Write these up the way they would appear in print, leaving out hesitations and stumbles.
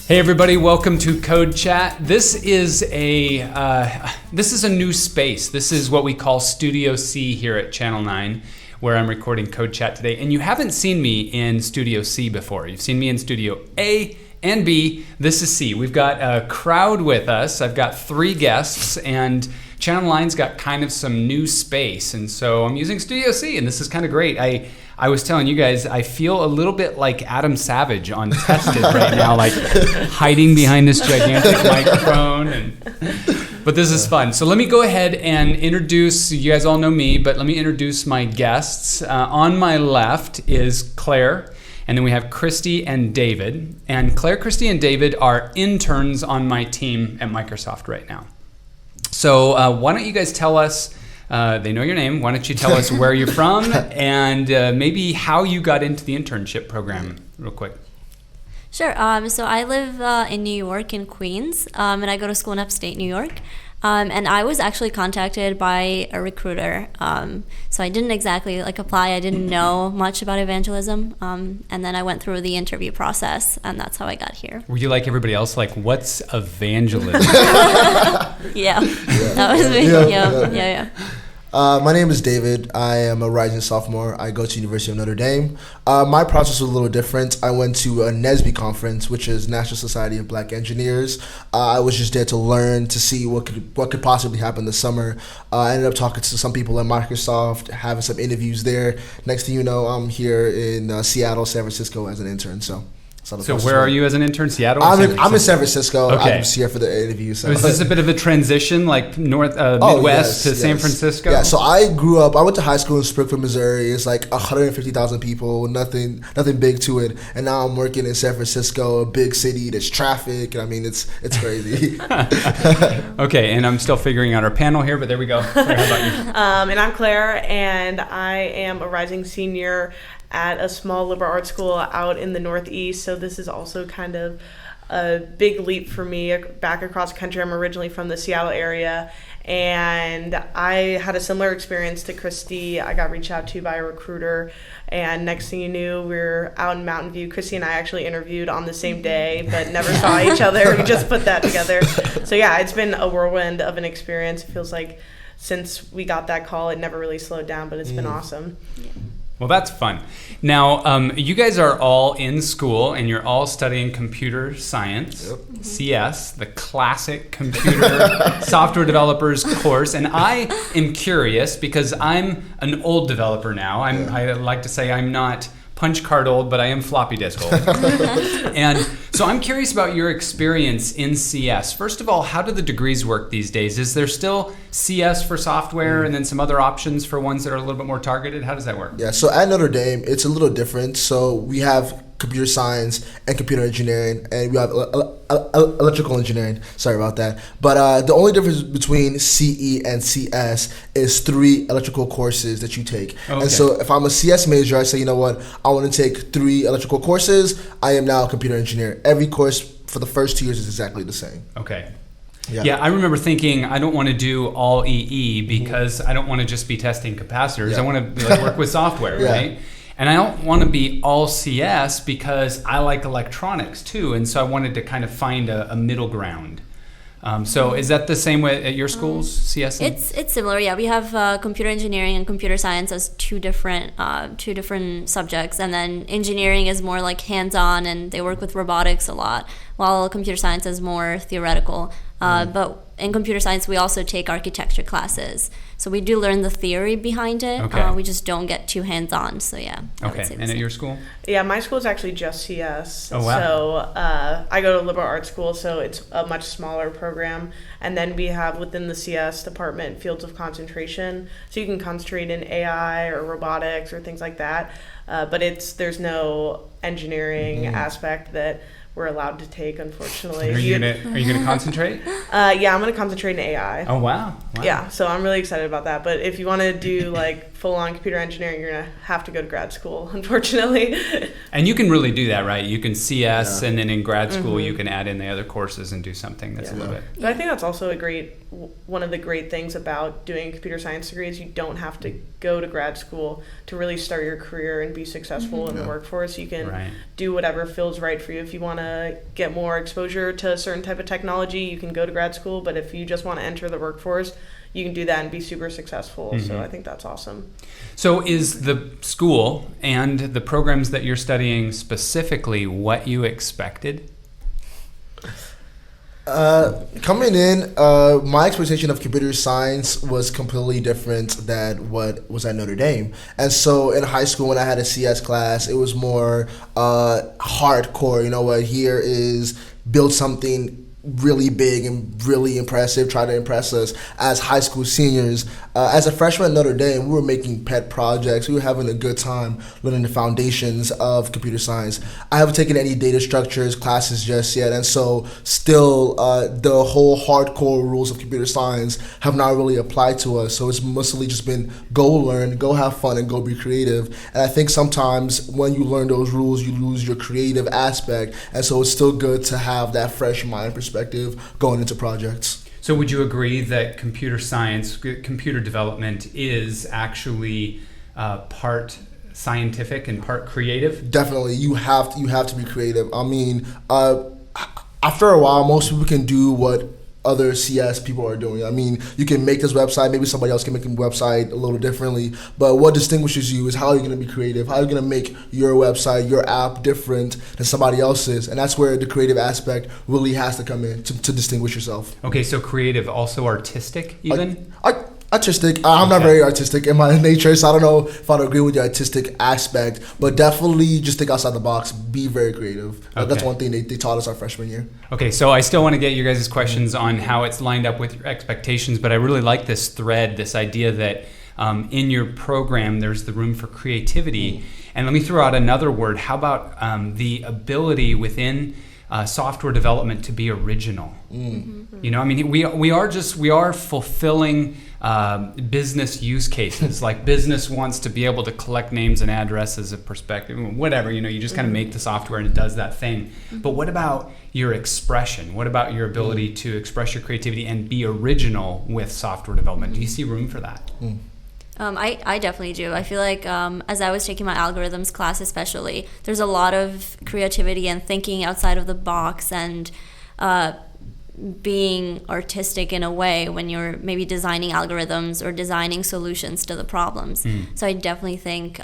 Hey everybody, welcome to CodeChat. This is a new space. This is what we call Studio C here at Channel 9, where I'm recording CodeChat today. And you haven't seen me in Studio C before. You've seen me in Studio A and B. This is C. We've got a crowd with us. I've got 3 guests, and Channel 9's got kind of some new space. And so I'm using Studio C, and this is kind of great. I was telling you guys, I feel a little bit like Adam Savage on Tested right now, like hiding behind this gigantic microphone. But this is fun. So let me go ahead and introduce, you guys all know me, but let me introduce my guests. On my left is Claire, and then we have Christy and David. And Claire, Christy, and David are interns on my team at Microsoft right now. So why don't you guys tell us, they know your name, why don't you tell us where you're from and maybe how you got into the internship program real quick. Sure. So I live in New York, in Queens, and I go to school in upstate New York. And I was actually contacted by a recruiter. So I didn't exactly apply. I didn't know much about evangelism. And then I went through the interview process, and that's how I got here. Were you like everybody else, like, what's evangelism? Yeah, that was me. Yeah. My name is David. I am a rising sophomore. I go to University of Notre Dame. My process was a little different. I went to a NSBE conference, which is National Society of Black Engineers. I was just there to learn, to see what could possibly happen this summer. I ended up talking to some people at Microsoft, having some interviews there. Next thing you know, I'm here in Seattle, San Francisco as an intern. So where are you as an intern? Seattle? I'm in San Francisco. Okay. I'm just here for the interview. So is this a bit of a transition, like Midwest to San Francisco? Yeah, so I went to high school in Springfield, Missouri. It's like 150,000 people, nothing big to it. And now I'm working in San Francisco, a big city. There's traffic. I mean, it's crazy. Okay, and I'm still figuring out our panel here, but there we go. Claire, how about you? And I'm Claire, and I am a rising senior at a small liberal arts school out in the Northeast. So this is also kind of a big leap for me back across country. I'm originally from the Seattle area, and I had a similar experience to Christy. I got reached out to by a recruiter, and next thing you knew, we were out in Mountain View. Christy and I actually interviewed on the same day, but never saw each other. We just put that together. So yeah, it's been a whirlwind of an experience. It feels like since we got that call, it never really slowed down, but it's been awesome. Yeah. Well, that's fun. Now, you guys are all in school, and you're all studying computer science, CS, the classic computer software developers course. And I am curious because I'm an old developer now. I like to say I'm not punch card old, but I am floppy disk old. And so I'm curious about your experience in CS. First of all, how do the degrees work these days? Is there still CS for software and then some other options for ones that are a little bit more targeted? How does that work? Yeah, so at Notre Dame, it's a little different. So we have computer science and computer engineering, and we have electrical engineering. Sorry about that. But the only difference between CE and CS is 3 electrical courses that you take. Okay. And so if I'm a CS major, I say, you know what, I want to take 3 electrical courses. I am now a computer engineer. Every course for the first 2 years is exactly the same. Okay. Yeah, I remember thinking I don't want to do all EE because I don't want to just be testing capacitors. I want to work with software, right? And I don't want to be all CS because I like electronics too, and so I wanted to kind of find a middle ground. So is that the same way at your schools, CS? It's similar, yeah. We have computer engineering and computer science as two different subjects, and then engineering is more like hands-on, and they work with robotics a lot, while computer science is more theoretical. But in computer science, we also take architecture classes. So we do learn the theory behind it. Okay. We just don't get too hands-on. So yeah. Okay. And at your school? Yeah, my school is actually just CS. Oh, wow. So I go to liberal arts school, so it's a much smaller program. And then we have within the CS department fields of concentration. So you can concentrate in AI or robotics or things like that. But there's no engineering aspect that we're allowed to take, unfortunately. Are you gonna concentrate? Yeah, I'm gonna concentrate in AI. Oh wow. Yeah, so I'm really excited about that. But if you want to do like full-on computer engineering, you're going to have to go to grad school, unfortunately. And you can really do that, right? You can CS, and then in grad school you can add in the other courses and do something that's a little bit. But I think that's also one of the great things about doing a computer science degree is you don't have to go to grad school to really start your career and be successful in the workforce. You can do whatever feels right for you. If you want to get more exposure to a certain type of technology, you can go to grad school. But if you just want to enter the workforce, you can do that and be super successful. So I think that's awesome. So is the school and the programs that you're studying specifically what you expected? Coming in, my expectation of computer science was completely different than what was at Notre Dame. And so in high school, when I had a CS class, it was more hardcore. You know what? Here is build something really big and really impressive, try to impress us as high school seniors. As a freshman at Notre Dame, we were making pet projects. We were having a good time learning the foundations of computer science. I haven't taken any data structures classes just yet, and so still the whole hardcore rules of computer science have not really applied to us. So it's mostly just been go learn, go have fun, and go be creative. And I think sometimes when you learn those rules, you lose your creative aspect, and so it's still good to have that fresh mind perspective going into projects. So would you agree that computer science, computer development is actually part scientific and part creative? Definitely. You have to be creative. I mean, after a while, most people can do what other CS people are doing. I mean, you can make this website, maybe somebody else can make a website a little differently, but what distinguishes you is how you're going to be creative, how you're going to make your website, your app different than somebody else's, and that's where the creative aspect really has to come in to distinguish yourself. Okay, so creative, also artistic even? Artistic. I'm not very artistic in my nature, so I don't know if I'd agree with the artistic aspect, but definitely just think outside the box, be very creative. Okay. That's one thing they taught us our freshman year. Okay, so I still want to get you guys' questions on how it's lined up with your expectations, but I really like this thread, this idea that in your program there's the room for creativity. And let me throw out another word. How about the ability within software development to be original? You know, I mean, we are fulfilling business use cases. Like business wants to be able to collect names and addresses of perspective, whatever, you know, you just kind of make the software and it does that thing. But what about your expression? What about your ability to express your creativity and be original with software development? Do you see room for that? I definitely do. I feel like as I was taking my algorithms class especially, there's a lot of creativity and thinking outside of the box and being artistic in a way when you're maybe designing algorithms or designing solutions to the problems. So I definitely think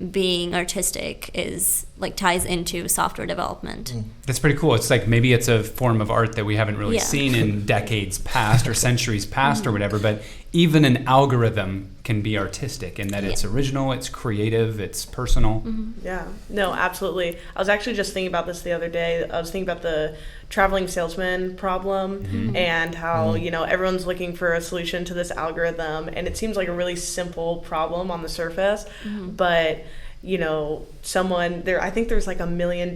being artistic is like ties into software development. That's pretty cool. It's like maybe it's a form of art that we haven't really seen in decades past or centuries past or whatever, but even an algorithm can be artistic in that it's original, it's creative, it's personal. Yeah, no, absolutely. I was actually just thinking about this the other day. I was thinking about the traveling salesman problem and how, you know, everyone's looking for a solution to this algorithm, and it seems like a really simple problem on the surface, but you know, I think there's like $1 million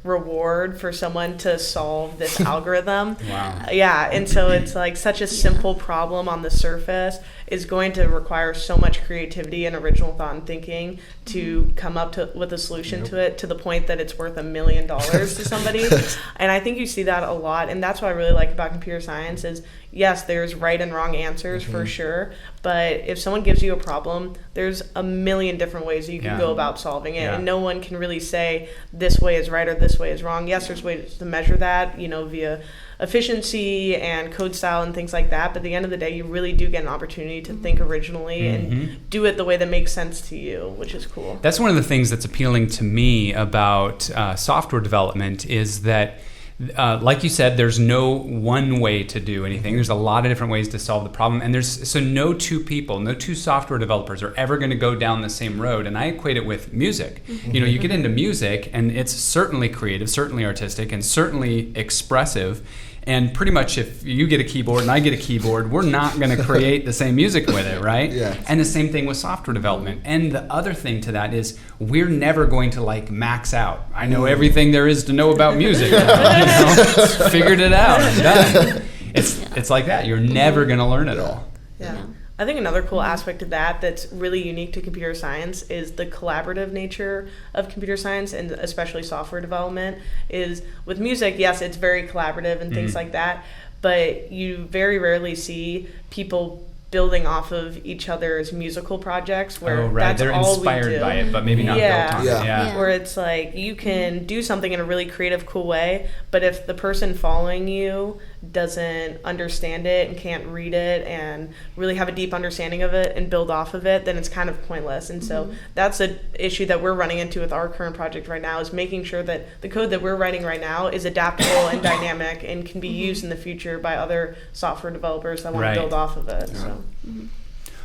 reward for someone to solve this algorithm. Wow. Yeah, and so it's like such a simple problem on the surface is going to require so much creativity and original thought and thinking to come up with a solution to it, to the point that it's worth $1 million to somebody. And I think you see that a lot, and that's what I really like about computer science is, yes, there's right and wrong answers for sure, but if someone gives you a problem, there's a million different ways that you can go about solving it, and no one can really say this way is right or this way is wrong. Yes, there's ways to measure that, you know, via efficiency and code style and things like that, but at the end of the day, you really do get an opportunity to think originally and do it the way that makes sense to you, which is cool. That's one of the things that's appealing to me about software development is that like you said, there's no one way to do anything. There's a lot of different ways to solve the problem, and so no two software developers are ever going to go down the same road. And I equate it with music. You know, you get into music, and it's certainly creative, certainly artistic, and certainly expressive. And pretty much if you get a keyboard and I get a keyboard, we're not going to create the same music with it, right? Yeah. And the same thing with software development. And the other thing to that is we're never going to like max out. I know everything there is to know about music. You know? Figured it out and done. It's like that. You're never going to learn it all. Yeah. I think another cool aspect of that that's really unique to computer science is the collaborative nature of computer science, and especially software development. Is with music, yes, it's very collaborative and things like that, but you very rarely see people building off of each other's musical projects where that's they're all inspired we do. by it, but maybe not built on it. Yeah. Where it's like you can do something in a really creative, cool way, but if the person following you doesn't understand it and can't read it and really have a deep understanding of it and build off of it, then it's kind of pointless. And so that's an issue that we're running into with our current project right now, is making sure that the code that we're writing right now is adaptable and dynamic and can be used in the future by other software developers that want to build off of it. So.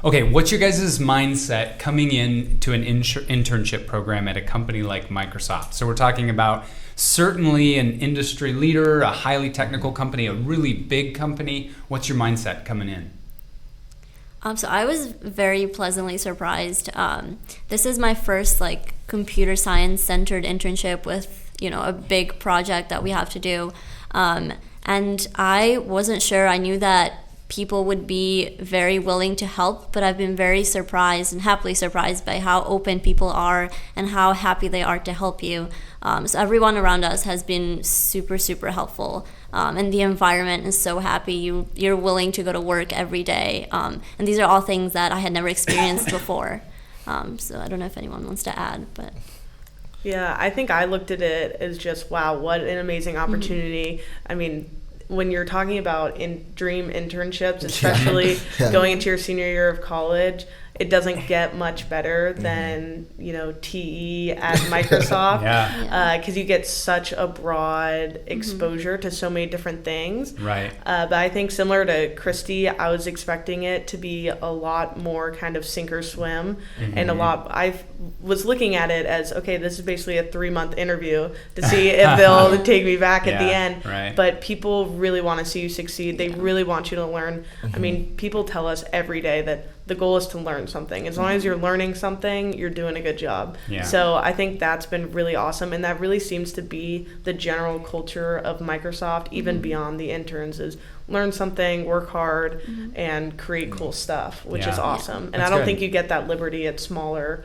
Okay, what's your guys' mindset coming in to an internship program at a company like Microsoft? So we're talking about certainly an industry leader, a highly technical company, a really big company. What's your mindset coming in? So I was very pleasantly surprised. This is my first computer science centered internship with a big project that we have to do, and I wasn't sure. I knew that people would be very willing to help, but I've been very surprised and happily surprised by how open people are and how happy they are to help you. So everyone around us has been super, super helpful. And the environment is so happy. You're willing to go to work every day. And these are all things that I had never experienced before. So I don't know if anyone wants to add, but... Yeah, I think I looked at it as just, wow, what an amazing opportunity. I mean, when you're talking about dream internships, especially going into your senior year of college, it doesn't get much better than TE at Microsoft, because you get such a broad exposure to so many different things. Right. But I think similar to Christy, I was expecting it to be a lot more kind of sink or swim, and I was looking at it as, okay, this is basically a 3-month interview to see if they'll take me back at the end. Right. But people really want to see you succeed. They really want you to learn. I mean, people tell us every day that the goal is to learn something. As long as you're learning something, you're doing a good job. Yeah. So I think that's been really awesome, and that really seems to be the general culture of Microsoft, even beyond the interns, is learn something, work hard, and create cool stuff, which is awesome. And I don't think you get that liberty at smaller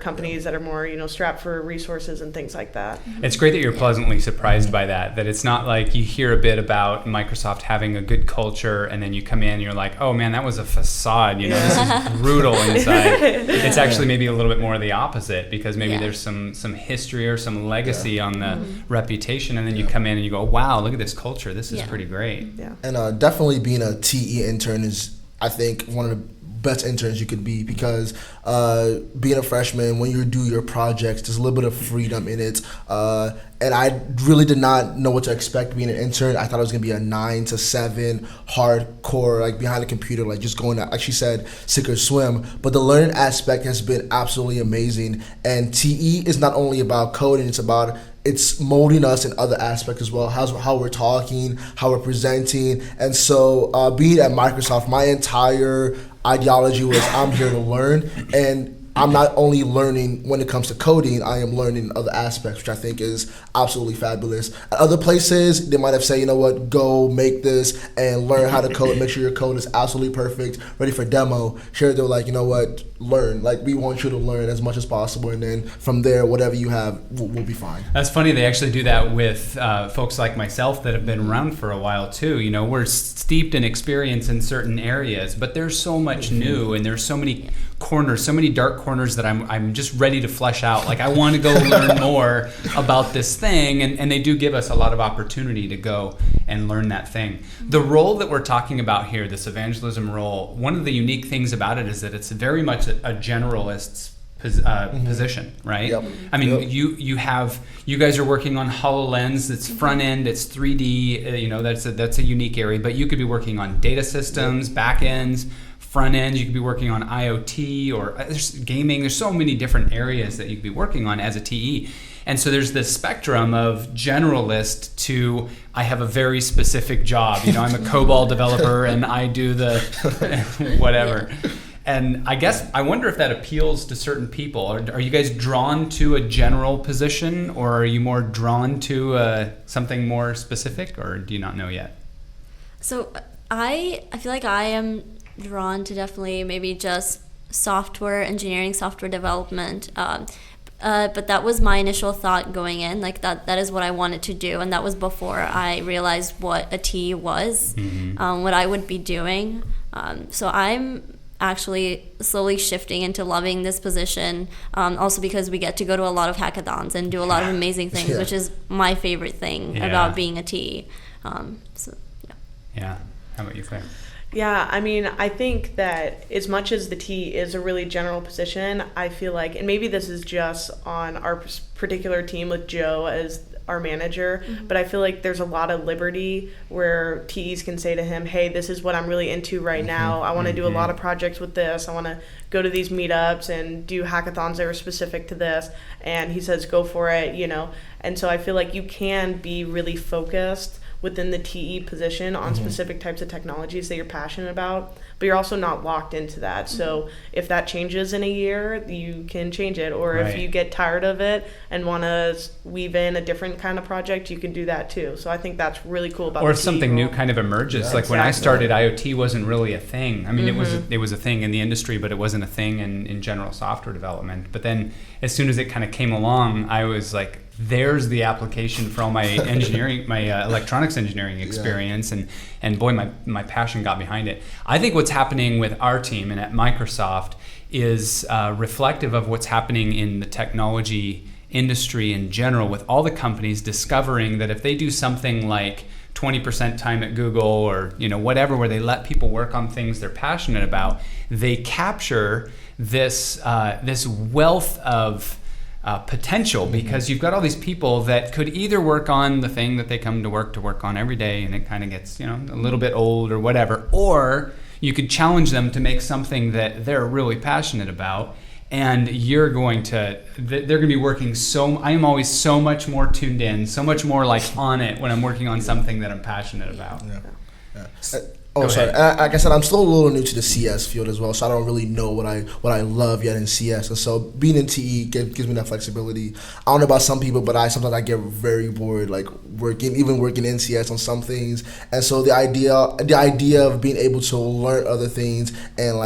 companies that are more, strapped for resources and things like that. It's great that you're pleasantly surprised by that it's not like you hear a bit about Microsoft having a good culture and then you come in and you're like, oh man, that was a facade, this is brutal inside. It's actually maybe a little bit more the opposite, because maybe there's some history or some legacy on the reputation, and then you come in and you go, wow, look at this culture, this is pretty great. And definitely being a TE intern is, I think, one of the best interns you could be, because being a freshman, when you do your projects, there's a little bit of freedom in it. And I really did not know what to expect being an intern. I thought it was going to be a 9 to 7 hardcore, behind the computer, just going to, like she said, sink or swim. But the learning aspect has been absolutely amazing. And TE is not only about coding, it's molding us in other aspects as well, how we're talking, how we're presenting. And so being at Microsoft, my entire ideology was, I'm here to learn, and I'm not only learning when it comes to coding, I am learning other aspects, which I think is absolutely fabulous. At other places, they might have said, go make this and learn how to code, make sure your code is absolutely perfect, ready for demo. Here they're like, learn. We want you to learn as much as possible, and then from there, whatever you have will be fine. That's funny. They actually do that with folks like myself that have been around for a while too. We're steeped in experience in certain areas, but there's so much new, and there's so many corners, so many dark corners that I'm just ready to flesh out. I want to go learn more about this thing, and they do give us a lot of opportunity to go and learn that thing. The role that we're talking about here, this evangelism role, one of the unique things about it is that it's very much a generalist's position, right? Yep. I mean, you guys are working on HoloLens. It's front end, it's 3D. That's a unique area. But you could be working on data systems, back ends, front ends. You could be working on IoT or there's gaming. There's so many different areas that you could be working on as a TE. And so there's this spectrum of generalist to I have a very specific job. I'm a COBOL developer and I do the whatever. And I wonder if that appeals to certain people. Are you guys drawn to a general position, or are you more drawn to something more specific, or do you not know yet? So I feel like I am drawn to definitely maybe just software engineering, software development. But that was my initial thought going in, like that is what I wanted to do, and that was before I realized what a TE was, what I would be doing. So I'm actually slowly shifting into loving this position, also because we get to go to a lot of hackathons and do a lot of amazing things, which is my favorite thing about being a TE. So yeah. Yeah. How about you, Claire? Yeah, I mean, I think that as much as the T is a really general position, I feel like, and maybe this is just on our particular team with Joe as our manager, but I feel like there's a lot of liberty where TEs can say to him, hey, this is what I'm really into right now. I want to do a lot of projects with this. I want to go to these meetups and do hackathons that are specific to this. And he says, go for it, you know. And so I feel like you can be really focused within the TE position on specific types of technologies that you're passionate about, but you're also not locked into that. So if that changes in a year, you can change it. Or if you get tired of it and want to weave in a different kind of project, you can do that too. So I think that's really cool about or the if something TE new kind of emerges. Like when I started, IoT wasn't really a thing. I mean, it was a thing in the industry, but it wasn't a thing in general software development. But then as soon as it kind of came along, I was like, there's the application for all my engineering, my electronics engineering experience, and boy, my passion got behind it. I think what's happening with our team and at Microsoft is reflective of what's happening in the technology industry in general, with all the companies discovering that if they do something like 20% time at Google or whatever, where they let people work on things they're passionate about, they capture this wealth of potential, because you've got all these people that could either work on the thing that they come to work on every day and it kind of gets a little bit old or whatever, or you could challenge them to make something that they're really passionate about, and they're going to be working I am always so much more tuned in, so much more like on it when I'm working on something that I'm passionate about. Sorry. Like I said, I'm still a little new to the CS field as well, so I don't really know what I love yet in CS. And so being in TE gives me that flexibility. I don't know about some people, but sometimes I get very bored, like working in CS on some things. And so the idea of being able to learn other things and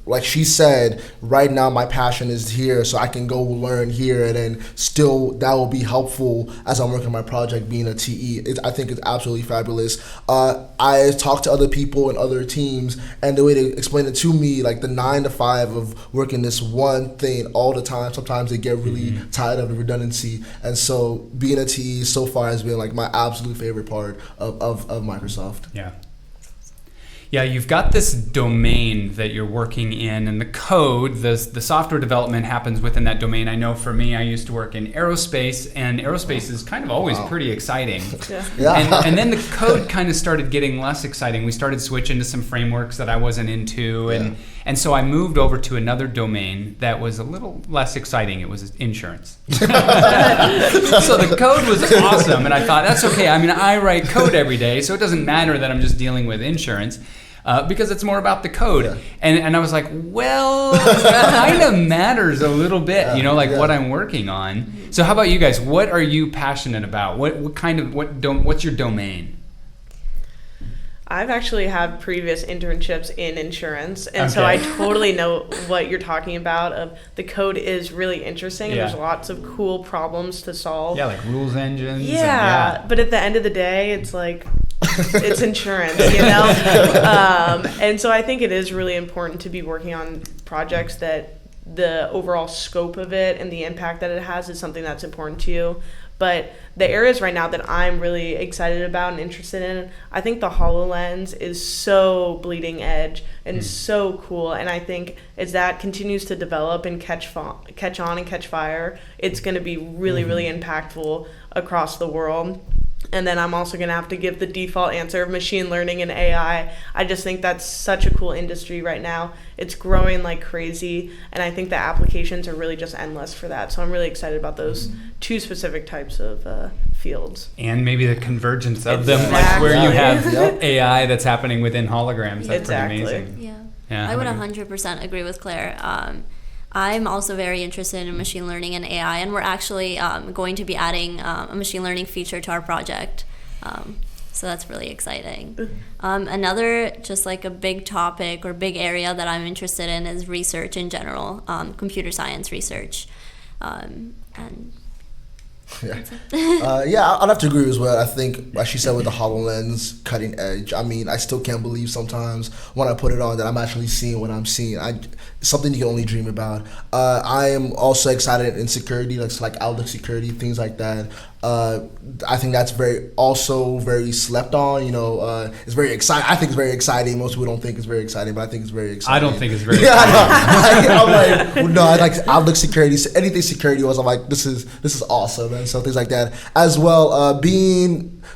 like she said, right now my passion is here, so I can go learn here, and then still that will be helpful as I'm working on my project being a TE. I think it's absolutely fabulous. I talk to other people and other teams, and the way they explain it to me, like the 9 to 5 of working this one thing all the time, sometimes they get really tired of the redundancy. And so being a TE so far has been like my absolute favorite part of Microsoft. Yeah, you've got this domain that you're working in, and the code, the software development happens within that domain. I know for me, I used to work in aerospace, and aerospace is kind of always pretty exciting. And then the code kind of started getting less exciting. We started switching to some frameworks that I wasn't into, and so I moved over to another domain that was a little less exciting. It was insurance. So the code was awesome, and I thought, that's okay. I mean, I write code every day, so it doesn't matter that I'm just dealing with insurance. Because it's more about the code. And I was like, well, it kind of matters a little bit, what I'm working on. So how about you guys? What are you passionate about? What's your domain? I've actually had previous internships in insurance, and so I totally know what you're talking about. Of the code is really interesting, and there's lots of cool problems to solve. Yeah, like rules engines. But at the end of the day, it's like it's insurance, and so I think it is really important to be working on projects that the overall scope of it and the impact that it has is something that's important to you. But the areas right now that I'm really excited about and interested in, I think the HoloLens is so bleeding edge and so cool. And I think as that continues to develop and catch on and catch fire, it's going to be really, really impactful across the world. And then I'm also going to have to give the default answer of machine learning and AI. I just think that's such a cool industry right now. It's growing like crazy, and I think the applications are really just endless for that. So I'm really excited about those two specific types of fields. And maybe the convergence of them, like where you have AI that's happening within holograms. That's pretty amazing. Yeah, I would 100% agree with Claire. I'm also very interested in machine learning and AI, and we're actually going to be adding a machine learning feature to our project. So that's really exciting. Another just like a big topic or big area that I'm interested in is research in general, computer science research. And I'd have to agree as well. I think, like she said, with the HoloLens cutting edge, I mean, I still can't believe sometimes when I put it on that I'm actually seeing what I'm seeing. Something you can only dream about. I am also excited in security, like Outlook security, things like that. I think that's very slept on. It's very exciting. I think it's very exciting. Most people don't think it's very exciting, but I think it's very exciting. I don't think it's very exciting. I'm like, I like Outlook security. So anything security was, I'm like, this is awesome, and so things like that as well.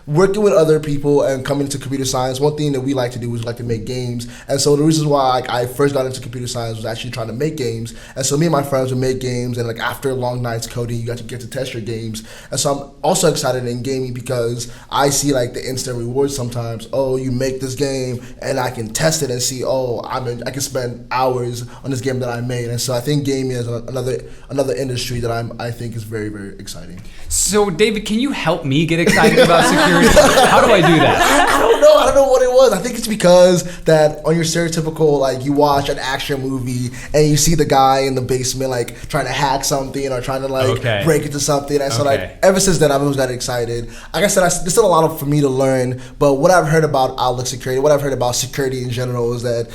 Working with other people and coming into computer science, one thing that we like to do is we like to make games. And so the reasons why I first got into computer science was actually trying to make games. And so me and my friends would make games, and like after long nights coding, you got to get to test your games. And so I'm also excited in gaming because I see like the instant rewards sometimes. Oh, you make this game and I can test it and see, I can spend hours on this game that I made. And so I think gaming is another industry that I think is very, very exciting. So David, can you help me get excited about security? How do I do that? I don't know what it was. I think it's because that on your stereotypical, like, you watch an action movie and you see the guy in the basement like trying to hack something or trying to break into something. And so like ever since then I've always got excited. Like I said, there's still a lot for me to learn, but what I've heard about Outlook security, what I've heard about security in general is that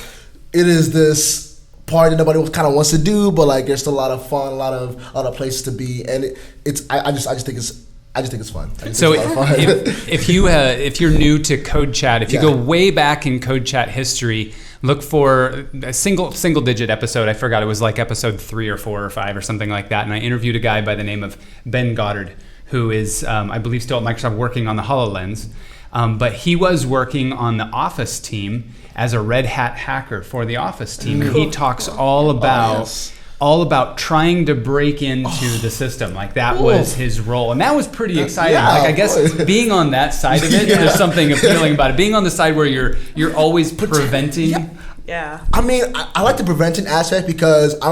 it is this part that nobody kind of wants to do, but like there's still a lot of fun, a lot of places to be, and I just think it's fun. So if you're new to CodeChat, if you go way back in CodeChat history, look for a single digit episode. I forgot, it was like episode 3 or 4 or 5 or something like that. And I interviewed a guy by the name of Ben Goddard, who is, I believe, still at Microsoft working on the HoloLens. But he was working on the Office team as a Red Hat hacker for the Office team. And he talks all about trying to break into the system. Like that was his role. And that was pretty exciting. Like I guess being on that side of it, there's something appealing about it. Being on the side where you're always preventing. Yeah. I mean, I like the preventing aspect because I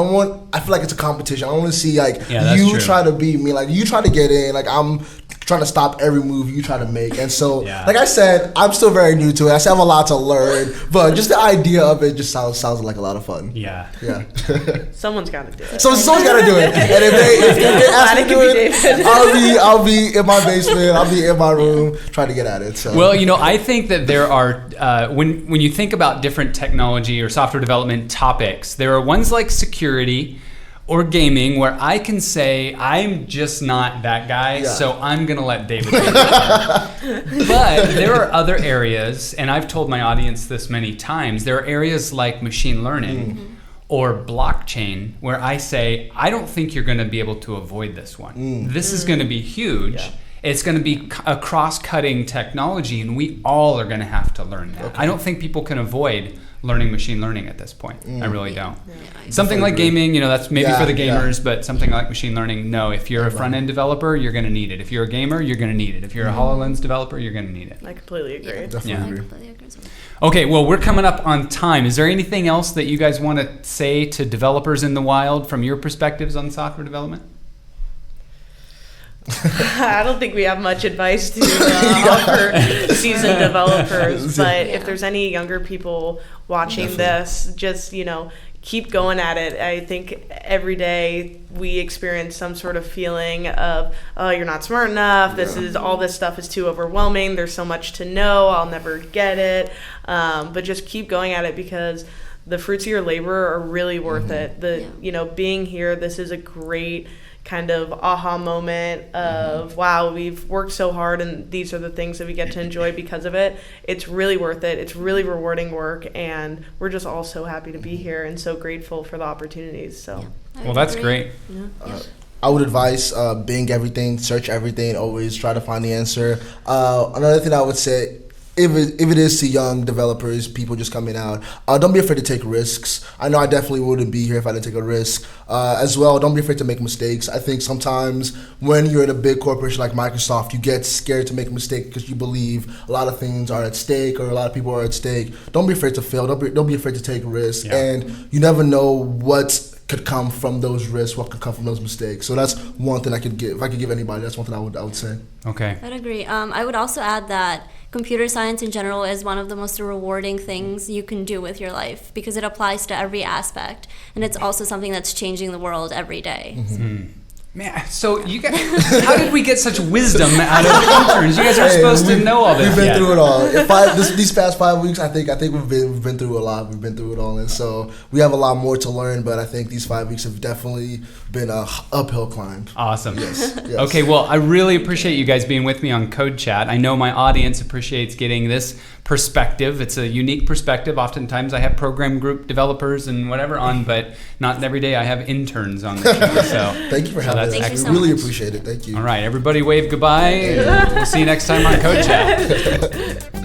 feel like it's a competition. I want to see like you try to beat me, like you try to get in, like I'm trying to stop every move you try to make. And so, like I said, I'm still very new to it. I still have a lot to learn, but just the idea of it just sounds like a lot of fun. Yeah. Someone's got to do it. Someone's got to do it. And if they ask me to do it, I'll be in my basement. I'll be in my room trying to get at it. So. Well, I think that there are when you think about different technology or software development topics, there are ones like security or gaming where I can say I'm just not that guy, so I'm gonna let David do it. But there are other areas, and I've told my audience this many times, there are areas like machine learning or blockchain where I say, I don't think you're gonna be able to avoid this one. This is gonna be huge. Yeah. It's going to be a cross-cutting technology, and we all are going to have to learn that. I don't think people can avoid learning machine learning at this point. I really don't. Something like gaming, that's maybe for the gamers, but something like machine learning, no. If you're a front-end developer, you're going to need it. If you're a gamer, you're going to need it. If you're a HoloLens developer, you're going to need it. I completely agree. Definitely agree. Completely agree. Okay, well, we're coming up on time. Is there anything else that you guys want to say to developers in the wild from your perspectives on software development? I don't think we have much advice to offer seasoned developers, but if there's any younger people watching this, just, keep going at it. I think every day we experience some sort of feeling of, oh, you're not smart enough. All this stuff is too overwhelming. There's so much to know. I'll never get it. But just keep going at it because the fruits of your labor are really worth it. Being here, this is a great kind of aha moment of wow, we've worked so hard and these are the things that we get to enjoy because of it. It's really worth it. It's really rewarding work, and we're just all so happy to be here and so grateful for the opportunities. So well, that's great. I would advise Bing everything, search everything, always try to find the answer. Another thing I would say, if it is to young developers, people just coming out, don't be afraid to take risks. I know I definitely wouldn't be here if I didn't take a risk. As well, don't be afraid to make mistakes. I think sometimes when you're in a big corporation like Microsoft, you get scared to make a mistake because you believe a lot of things are at stake or a lot of people are at stake. Don't be afraid to fail. Don't be afraid to take risks. Yeah. And you never know what could come from those risks, what could come from those mistakes. So that's one thing I could give. If I could give anybody, that's one thing I would say. Okay. I'd agree. I would also add that computer science in general is one of the most rewarding things you can do with your life because it applies to every aspect, and it's also something that's changing the world every day. Man, so you guys, how did we get such wisdom out of interns? You guys are supposed to know all this. We've been through it all. These past 5 weeks, I think we've been through a lot. We've been through it all, and so we have a lot more to learn. But I think these 5 weeks have definitely been a uphill climb. Awesome. Yes. Okay, well, I really appreciate you guys being with me on CodeChat. I know my audience appreciates getting this perspective. It's a unique perspective. Oftentimes I have program group developers and whatever on, but not every day I have interns on the show. So thank you for having us. Thank you so really much. appreciate it. Thank you. All right, everybody wave goodbye. And we'll see you next time on CodeChat.